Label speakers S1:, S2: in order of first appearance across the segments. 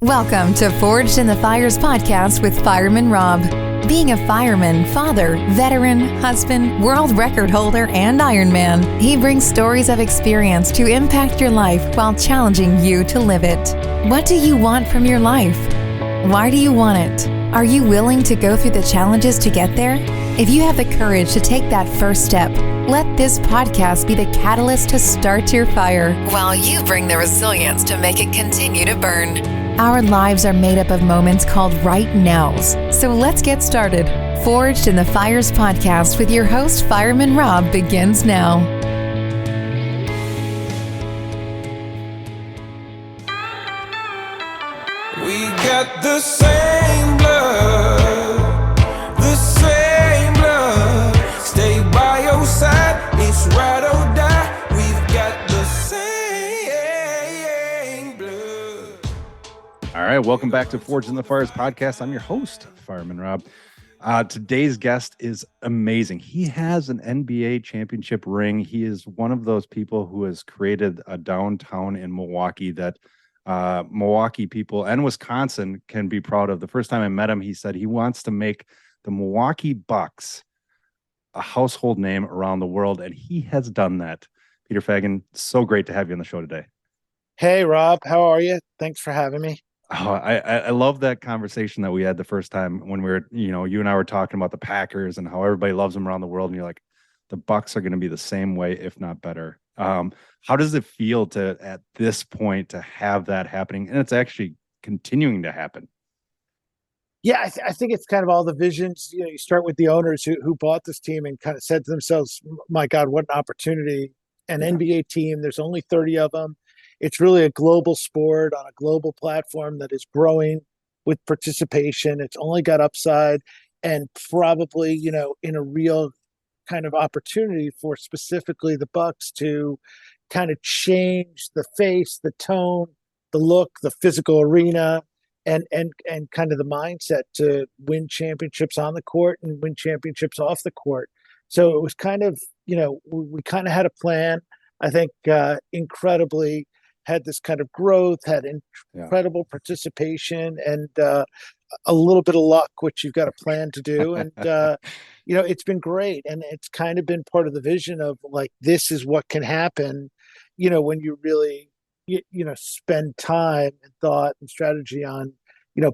S1: Welcome to Forged in the Fires podcast with Fireman Rob. Being a fireman, father, veteran, husband, world record holder, and Ironman, he brings stories of experience to impact your life while challenging you to live it. What do you want from your life? Why do you want it? Are you willing to go through the challenges to get there? If you have the courage to take that first step, let this podcast be the catalyst to start your fire, while you bring the resilience to make it continue to burn. Our lives are made up of moments called right nows. So let's get started. Forged in the Fires podcast with your host, Fireman Rob, begins now.
S2: We got the same blood, the same blood. Stay by your side, it's ride or die. We've got the same blood.
S3: All right, welcome back to Forged in the Fires podcast. I'm your host, Fireman Rob. Today's guest is amazing. He has an NBA championship ring. He is one of those people who has created a downtown in Milwaukee that Milwaukee people and Wisconsin can be proud of. The first time I met him, he said he wants to make the Milwaukee Bucks a household name around the world, and he has done that. Peter Feigin, so great to have you on the show today.
S4: Hey, Rob, how are you? Thanks for having me.
S3: Oh, I love that conversation that we had the first time when we were, you and I were talking about the Packers and how everybody loves them around the world. And you're like, the Bucks are going to be the same way, if not better. How does it feel to, at this point, to have that happening? And it's actually continuing to happen.
S4: Yeah, I think it's kind of all the visions. You start with the owners who bought this team and kind of said to themselves, my God, what an opportunity. An NBA team, there's only 30 of them. It's really a global sport on a global platform that is growing with participation. It's only got upside and probably, in a real kind of opportunity for specifically the Bucks to kind of change the face, the tone, the look, the physical arena, and kind of the mindset to win championships on the court and win championships off the court. So it was kind of, we kind of had a plan. I think incredibly had this kind of growth, had incredible participation, and a little bit of luck, which you've got a plan to do. And, it's been great. And it's kind of been part of the vision of like, this is what can happen, when you really, spend time and thought and strategy on,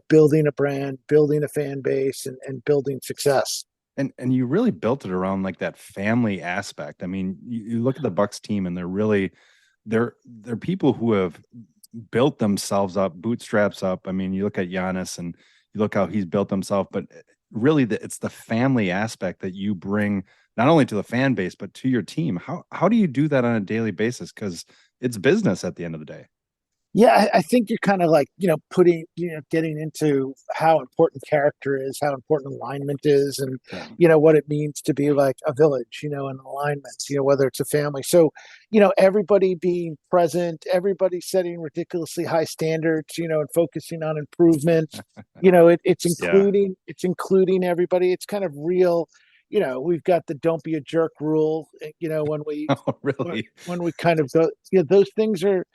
S4: building a brand, building a fan base, and building success.
S3: And you really built it around like that family aspect. I mean, you look at the Bucks team and they're people who have built themselves up, bootstraps up. I mean, you look at Giannis and you look how he's built himself, but really it's the family aspect that you bring not only to the fan base, but to your team. How do you do that on a daily basis? Because it's business at the end of the day.
S4: Yeah, I think you're kind of like, getting into how important character is, how important alignment is, and, what it means to be like a village, an alignment, whether it's a family. So, everybody being present, everybody setting ridiculously high standards, and focusing on improvement, it's including everybody. It's kind of real. We've got the don't be a jerk rule, when we, when we kind of go, those things are,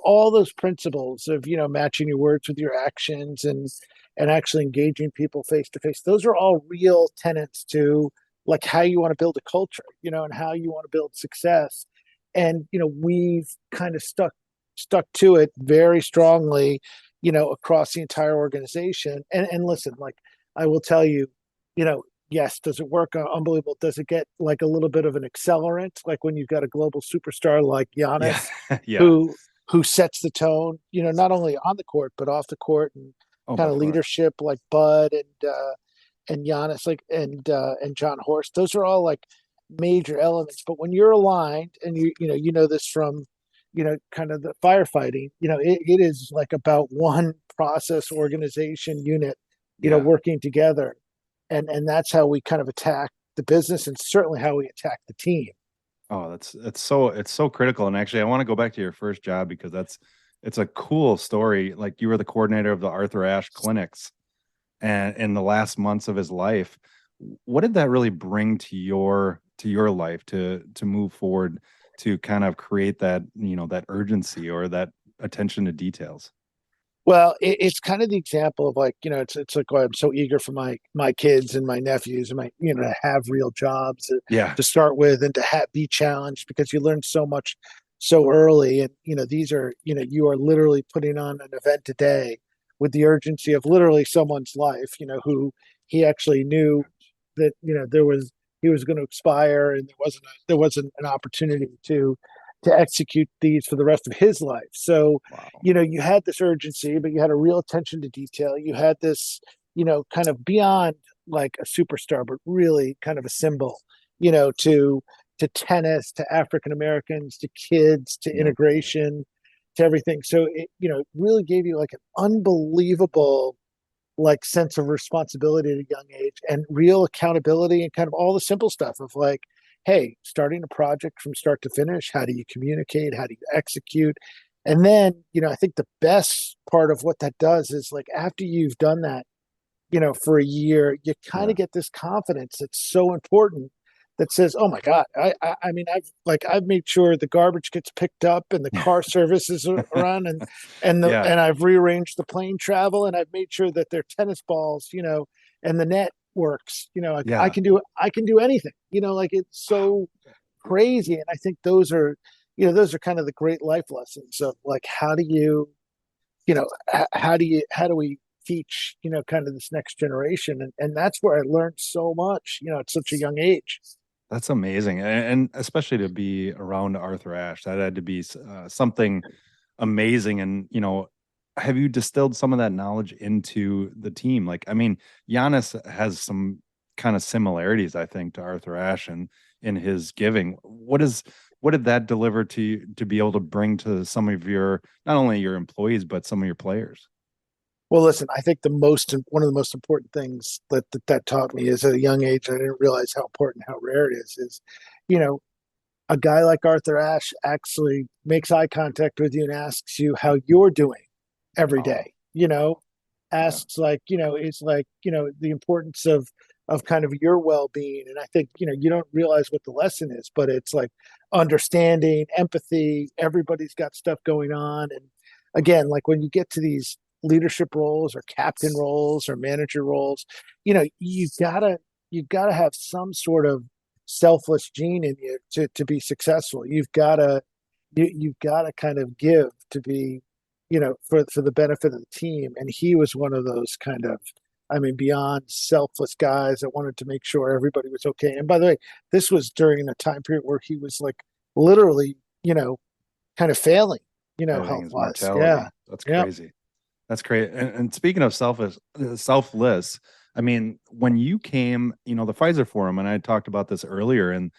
S4: all those principles of, matching your words with your actions and actually engaging people face to face. Those are all real tenets to like how you want to build a culture, and how you want to build success. And, we've kind of stuck to it very strongly, across the entire organization. And listen, like I will tell you, yes, does it work? Unbelievable. Does it get like a little bit of an accelerant? Like when you've got a global superstar like Giannis, who sets the tone, not only on the court, but off the court, and kind of leadership like Bud and Giannis, like, and John Horst. Those are all like major elements. But when you're aligned and you know this from, kind of the firefighting, it is like about one process organization unit, working together. And that's how we kind of attack the business, and certainly how we attack the team.
S3: Oh, it's so critical. And actually, I want to go back to your first job because it's a cool story. Like you were the coordinator of the Arthur Ashe clinics, and in the last months of his life, what did that really bring to your life to move forward, to kind of create that, that urgency or that attention to details?
S4: Well, it's kind of the example of like, it's like why I'm so eager for my kids and my nephews and my, to have real jobs
S3: Yeah.
S4: to start with and to be challenged because you learn so much so early. And, these are, you are literally putting on an event today with the urgency of literally someone's life, who he actually knew that, he was going to expire and there wasn't an opportunity to execute these for the rest of his life. So,
S3: Wow.
S4: you had this urgency, but you had a real attention to detail. You had this, kind of beyond like a superstar, but really kind of a symbol, to tennis, to African Americans, to kids, to
S3: Yep.
S4: integration, to everything. So it, really gave you like an unbelievable like sense of responsibility at a young age and real accountability and kind of all the simple stuff of like, hey, starting a project from start to finish, how do you communicate, how do you execute? And then, I think the best part of what that does is like after you've done that, for a year, you kind
S3: Yeah.
S4: of get this confidence that's so important that says, "Oh my God, I mean, I've made sure the garbage gets picked up and the car services are run,
S3: Yeah.
S4: and I've rearranged the plane travel, and I've made sure that their tennis balls, and the net works. Like
S3: Yeah.
S4: I can do anything. Like it's so crazy, and I think those are kind of the great life lessons of like how do you how do we teach kind of this next generation, and that's where I learned so much at such a young age.
S3: That's amazing, and especially to be around Arthur Ashe, that had to be something amazing. And have you distilled some of that knowledge into the team? Like, I mean, Giannis has some kind of similarities, I think, to Arthur Ashe and in his giving. What did that deliver to you to be able to bring to some of your not only your employees but some of your players?
S4: Well, listen, I think one of the most important things that taught me is at a young age, I didn't realize how important, how rare it is, you know, a guy like Arthur Ashe actually makes eye contact with you and asks you how you're doing every
S3: Wow.
S4: day,
S3: Yeah.
S4: asks like, it's like, the importance of kind of your well-being. And I think, you don't realize what the lesson is, but it's like understanding, empathy, everybody's got stuff going on. And again, like when you get to these leadership roles or captain roles or manager roles, you've gotta have some sort of selfless gene in you to be successful. You've got to kind of give to be, for the benefit of the team. And he was one of those kind of, I mean, beyond selfless guys that wanted to make sure everybody was okay. And by the way, this was during a time period where he was like literally, kind of failing,
S3: Having
S4: health
S3: his
S4: wise.
S3: mortality.
S4: Yeah.
S3: That's
S4: Yeah.
S3: crazy. That's great. And speaking of selfless, I mean, when you came, the Pfizer Forum, and I talked about this earlier, and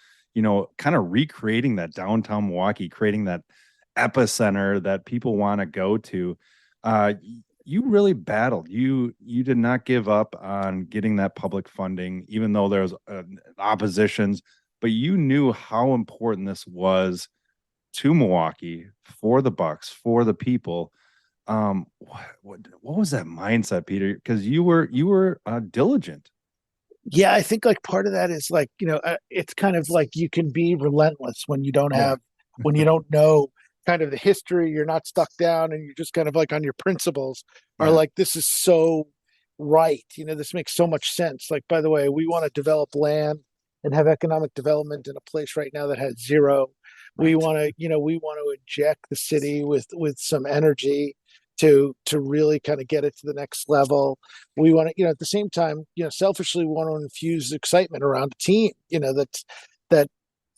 S3: kind of recreating that downtown Milwaukee, creating that epicenter that people want to go to. Uh, you really battled. You did not give up on getting that public funding, even though there's oppositions. But you knew how important this was to Milwaukee, for the Bucks, for the people. What was that mindset, Peter? Because you were diligent.
S4: Yeah. I think like part of that is like, it's kind of like you can be relentless when you don't
S3: Yeah,
S4: have, when you don't know kind of the history, you're not stuck down and you're just kind of like on your principles are
S3: yeah,
S4: like, this is so right. This makes so much sense. Like, by the way, we want to develop land and have economic development in a place right now that has zero. We
S3: right.
S4: want to, we want to inject the city with some energy to really kind of get it to the next level. We want to, at the same time, selfishly we want to infuse excitement around a team, that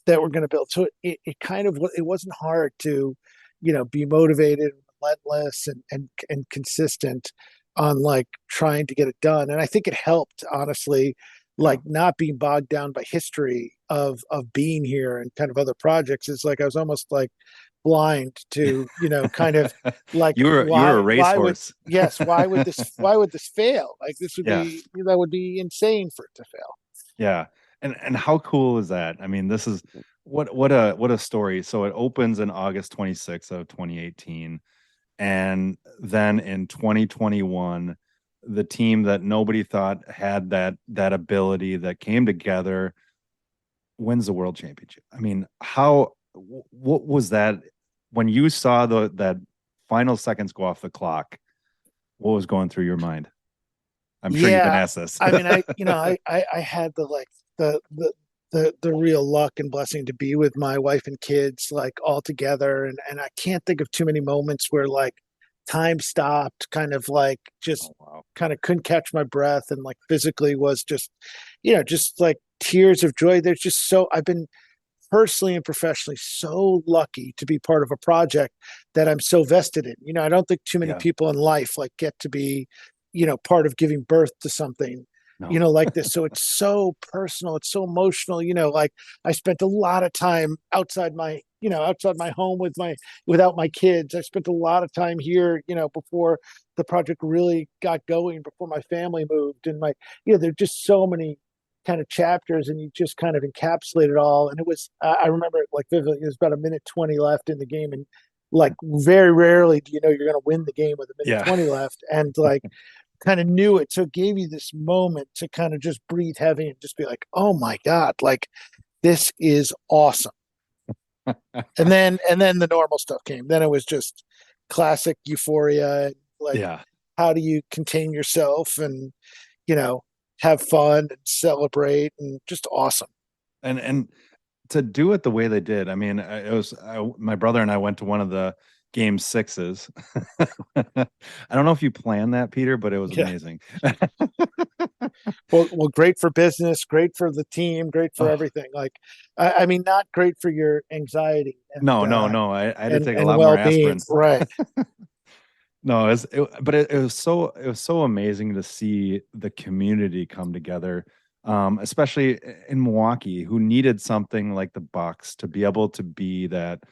S4: that we're going to build. So it kind of, it wasn't hard to, be motivated, relentless, and consistent on like trying to get it done. And I think it helped, honestly,
S3: Yeah.
S4: like not being bogged down by history of being here and kind of other projects. It's like I was almost like blind to, kind of like
S3: You were a racehorse.
S4: why would this fail? Like this would
S3: Yeah.
S4: be that would be insane for it to fail.
S3: Yeah. And how cool is that? I mean, this is what a story. So it opens in August 26th of 2018. And then in 2021, the team that nobody thought had that ability that came together wins the world championship. I mean, what was that when you saw that final seconds go off the clock? What was going through your mind? I'm sure you've been asked this.
S4: I mean, I had the real luck and blessing to be with my wife and kids like all together. And I can't think of too many moments where like time stopped, kind of like just
S3: Oh, wow.
S4: kind of couldn't catch my breath and like physically was just, just like tears of joy. I've been personally and professionally so lucky to be part of a project that I'm so vested in. I don't think too many
S3: Yeah.
S4: people in life like get to be, part of giving birth to something,
S3: No.
S4: like this. So it's so personal, it's so emotional, like I spent a lot of time outside my home without my kids. I spent a lot of time here, before the project really got going, before my family moved and there's just so many kind of chapters and you just kind of encapsulate it all. And it was, I remember it like vividly, it was about a minute 20 left in the game. And like very rarely do you know you're going to win the game with a minute
S3: Yeah.
S4: 20 left. And like kind of knew it. So it gave you this moment to kind of just breathe heavy and just be like, oh my God, like this is awesome. And then the normal stuff came. Then it was just classic euphoria. Like,
S3: Yeah.
S4: how do you contain yourself and, you know, have fun and celebrate and just awesome.
S3: And to do it the way they did, I mean, my brother and I went to one of the game sixes. I don't know if you planned that, Peter, but it was
S4: Yeah.
S3: amazing.
S4: Well, great for business, great for the team, great for
S3: Oh,
S4: everything. Like, I mean, not great for your anxiety and
S3: no. I had to take a lot more
S4: well-being.
S3: aspirin.
S4: Right.
S3: No, but it was so amazing to see the community come together, especially in Milwaukee, who needed something like the Bucks to be able to be that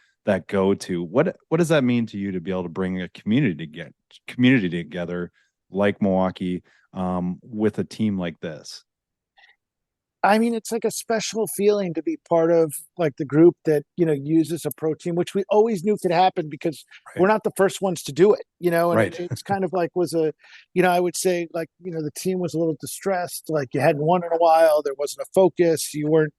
S3: go-to. What does that mean to you to be able to bring a community together like Milwaukee, with a team like this?
S4: I mean, it's like a special feeling to be part of like the group that, uses a protein, which we always knew could happen because
S3: Right.
S4: we're not the first ones to do it, and
S3: Right.
S4: it's kind of like I would say like, the team was a little distressed, like you hadn't won in a while, there wasn't a focus, you weren't,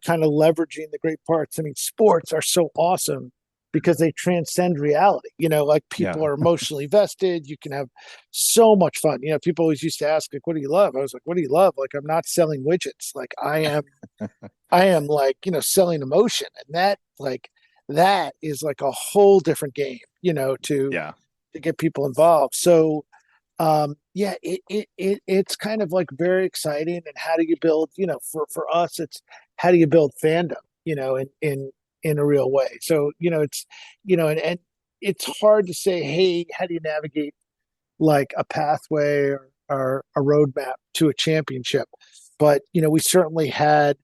S4: kind of leveraging the great parts. I mean, sports are so awesome because they transcend reality, like people
S3: Yeah.
S4: are emotionally vested. You can have so much fun. People always used to ask, like, what do you love? I was like, what do you love? Like, I'm not selling widgets. Like I am like, selling emotion. And that is like a whole different game,
S3: Yeah.
S4: to get people involved. So yeah, it's kind of like very exciting. And how do you build, for us, it's how do you build fandom, in a real way. So, it's, and it's hard to say, hey, how do you navigate like a pathway or a roadmap to a championship? But, we certainly had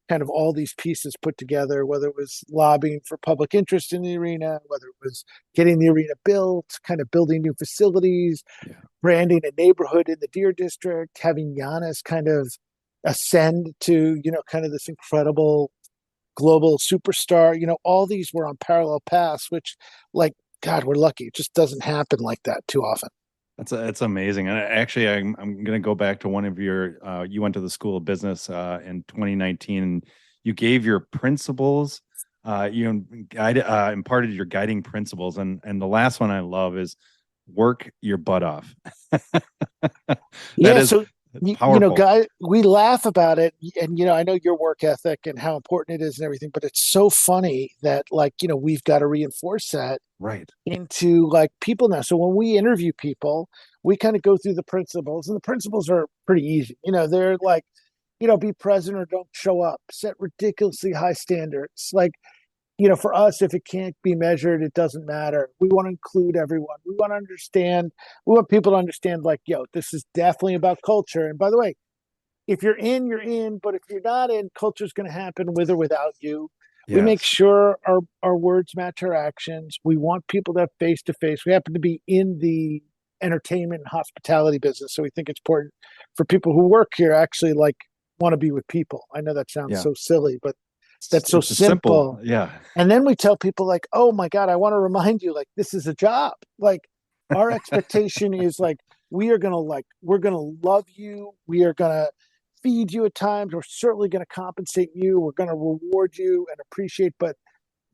S4: kind of all these pieces put together, whether it was lobbying for public interest in the arena, whether it was getting the arena built, kind of building new facilities,
S3: Yeah.
S4: branding a neighborhood in the Deer District, having Giannis kind of ascend to, kind of this incredible global superstar. All these were on parallel paths, which, like, God, we're lucky. It just doesn't happen like that too often.
S3: That's amazing. And actually, I'm going to go back to one of your. You went to the School of Business in 2019, and you gave your principles. Imparted your guiding principles, and the last one I love is work your butt off. That
S4: Yeah.
S3: is
S4: So,
S3: powerful.
S4: guy, we laugh about it, and I know your work ethic and how important it is and everything, but it's so funny that, like, we've got to reinforce that
S3: Right.
S4: into like people now. So when we interview people, we kind of go through the principles, and the principles are pretty easy. They're like, be present or don't show up, set ridiculously high standards. Like, for us, if it can't be measured, it doesn't matter. We want to include everyone. We want to understand. We want people to understand, like, yo, this is definitely about culture. And by the way, if you're in, you're in. But if you're not in, culture is going to happen with or without you. We make
S3: Yes.
S4: sure our words match our actions. We want people to have face to face. We happen to be in the entertainment and hospitality business, so we think it's important for people who work here actually like want to be with people. I know that sounds
S3: Yeah.
S4: so silly, but that's so
S3: It's a simple.
S4: simple.
S3: Yeah.
S4: And then we tell people like, oh my God, I want to remind you, like, this is a job. Like, our expectation is like, we're going to love you. We are going to feed you at times. We're certainly going to compensate you. We're going to reward you and appreciate, but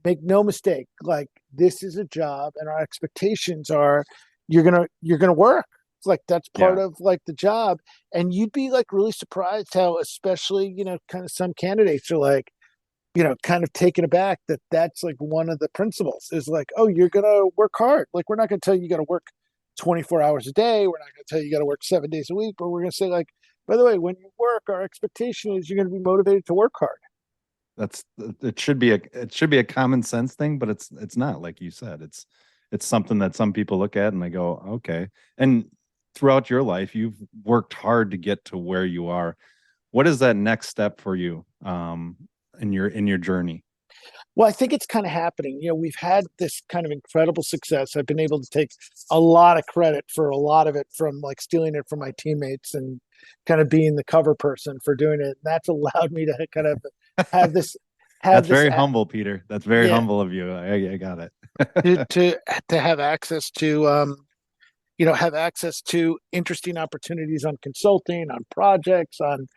S4: make no mistake, like, this is a job, and our expectations are you're going to work. Like that's part of like the job. And you'd be like really surprised how, especially, kind of some candidates are like, kind of taken aback that that's like one of the principles is like, oh, you're going to work hard. Like, we're not going to tell you got to work 24 hours a day. We're not going to tell you got to work 7 days a week, but we're going to say like, by the way, when you work, our expectation is you're going to be motivated to work hard.
S3: It should be a common sense thing, but it's not, like you said. It's something that some people look at and they go, okay. And throughout your life, you've worked hard to get to where you are. What is that next step for you in your journey?
S4: Well, I think it's kind of happening. We've had this kind of incredible success. I've been able to take a lot of credit for a lot of it from like stealing it from my teammates and kind of being the cover person for doing it. And that's allowed me to kind of have this.
S3: That's very humble, Peter. That's very humble of you. I got
S4: it. to have access to, have access to interesting opportunities on consulting, on projects, on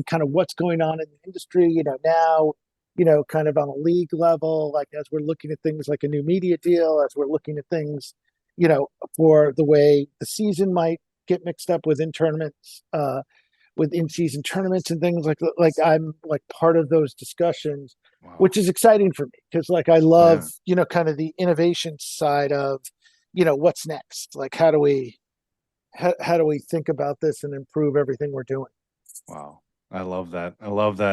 S4: kind of what's going on in the industry, now, kind of on a league level, like as we're looking at things like a new media deal, as we're looking at things, for the way the season might get mixed up with in-season tournaments and things like I'm like part of those discussions, which is exciting for me because like I love, kind of the innovation side of, what's next? Like how do we think about this and improve everything we're doing?
S3: Wow. I love that.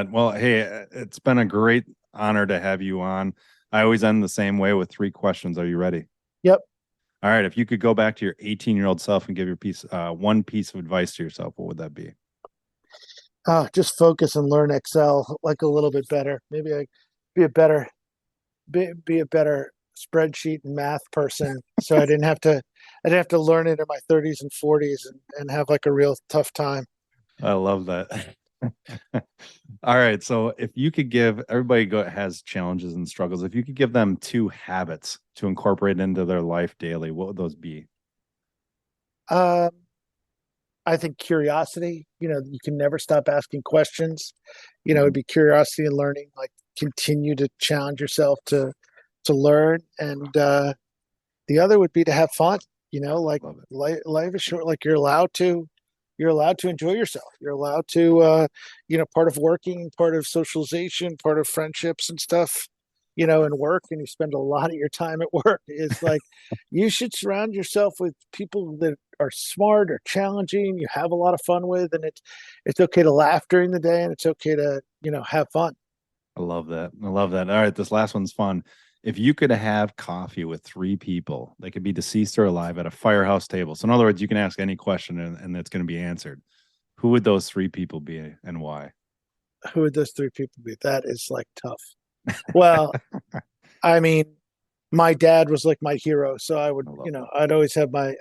S3: Well, hey, it's been a great honor to have you on. I always end the same way with 3 questions. Are you ready?
S4: Yep.
S3: All right. If you could go back to your 18-year-old self and give your one piece of advice to yourself, what would that be?
S4: Just focus and learn Excel like a little bit better. Maybe I be a better spreadsheet and math person. So I didn't have to learn it in my 30s and 40s and have like a real tough time.
S3: I love that. All right. So if you could give has challenges and struggles. If you could give them 2 habits to incorporate into their life daily, what would those be?
S4: I think curiosity, you can never stop asking questions, it'd be curiosity and learning, like continue to challenge yourself to learn. And, the other would be to have fun, like life is short, like you're allowed to enjoy yourself. You're allowed to, part of working, part of socialization, part of friendships and stuff, and work. And you spend a lot of your time at work is like, you should surround yourself with people that are smart or challenging, you have a lot of fun with, and it's okay to laugh during the day and it's okay to, have fun.
S3: I love that. All right. This last one's fun. If you could have coffee with 3 people, they could be deceased or alive at a firehouse table. So in other words, you can ask any question and it's going to be answered. Who would those 3 people be and why?
S4: Who would those 3 people be? That is like tough. Well, I mean, my dad was like my hero. So I would, I'd always have my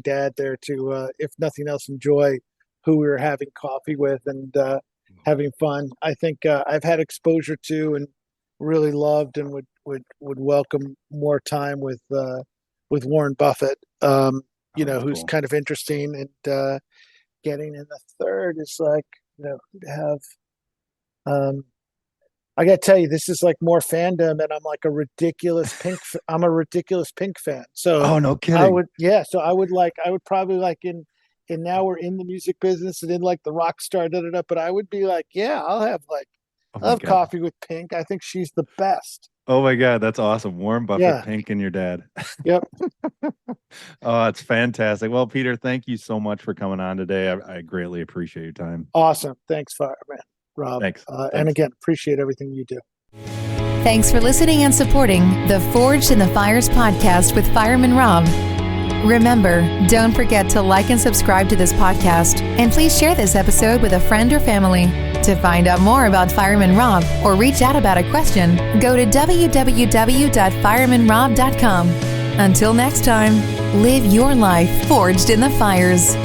S4: dad there to, if nothing else, enjoy who we were having coffee with and having fun. I think I've had exposure to and really loved and would welcome more time with Warren Buffett, who's kind of interesting. And getting in the third is like, to have, I got to tell you, this is like more fandom, and I'm like a ridiculous Pink fan. So,
S3: oh, no kidding.
S4: So I would probably like and now we're in the music business and in like the rock star, but I would be like, I'll have coffee with Pink. I think she's the best.
S3: Oh my God, that's awesome. Warren Buffett, Pink, and your dad.
S4: Yep.
S3: Oh, it's fantastic. Well, Peter, thank you so much for coming on today. I greatly appreciate your time.
S4: Awesome. Thanks, Fireman Rob.
S3: Thanks.
S4: And again, appreciate everything you do.
S1: Thanks for listening and supporting the Forged in the Fires podcast with Fireman Rob. Remember, don't forget to like and subscribe to this podcast, and please share this episode with a friend or family. To find out more about Fireman Rob or reach out about a question, go to www.firemanrob.com. Until next time, live your life forged in the fires.